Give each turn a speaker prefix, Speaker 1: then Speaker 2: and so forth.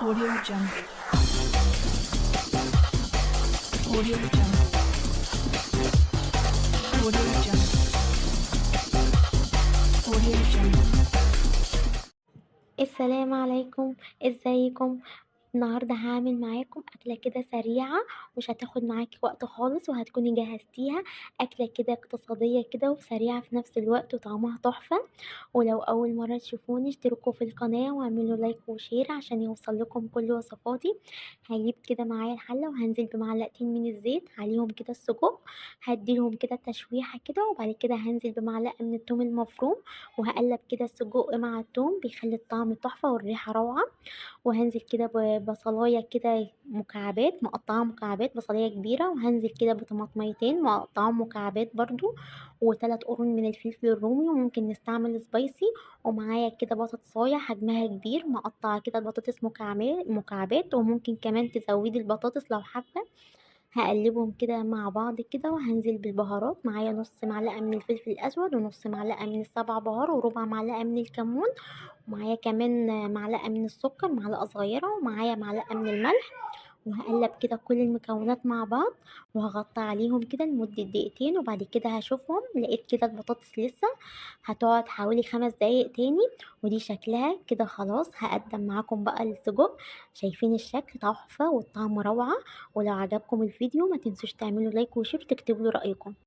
Speaker 1: Audio Jungle. Audio Jungle. Audio Jungle. Audio Jungle.
Speaker 2: السلام عليكم، ازيكم؟ النهارده هاعمل معاكم أكلة كده سريعة، مش هتاخد معاكِ وقت خالص وهتكوني جهزتيها، أكلة كده اقتصادية كده وسريعة في نفس الوقت وطعمها تحفة، ولو أول مرة تشوفوني اشتركوا في القناة واعملوا لايك وشير عشان يوصل لكم كل وصفاتي. هاجيب كده معايا الحلة وهانزل بمعلقتين من الزيت عليهم كده السجق، هاديلهم كده تشويحة كده وبعد كده هانزل بمعلقة من التوم المفروم، وهاقلب كده السجق مع التوم بيخلي الطعم تحفة والريحة روعة. وهانزل كده ببصلاية كده مكعبات مقطعاها مكعبات بصلاية كبيرة، وهانزل كده بطماطميتين مقطعاهم مكعبات برضو، و3 قرون من الفلفل الرومي وممكن نستعمل سبايسي، ومعايا كده بطاطساية حجمها كبير مقطعة كده البطاطس مكعبات، وممكن كمان تزودي البطاطس لو حابة. هقلبهم كده مع بعض كده وهنزل بالبهارات، معايا نص معلقة من الفلفل الأسود ونص معلقة من السبع بهار وربع معلقة من الكمون، ومعايا كمان معلقة من السكر معلقة صغيرة، ومعايا معلقة من الملح، وهقلب كده كل المكونات مع بعض وهغطي عليهم كده لمدة دقيقتين، وبعد كده هشوفهم لقيت كده البطاطس لسه هتقعد حوالي 5 دقايق تاني، ودي شكلها كده خلاص هقدم معاكم بقى السجق. شايفين الشكل تحفة والطعم روعة، ولو عجبكم الفيديو ما تنسوش تعملوا لايك وشير وتكتبوا لي رأيكم.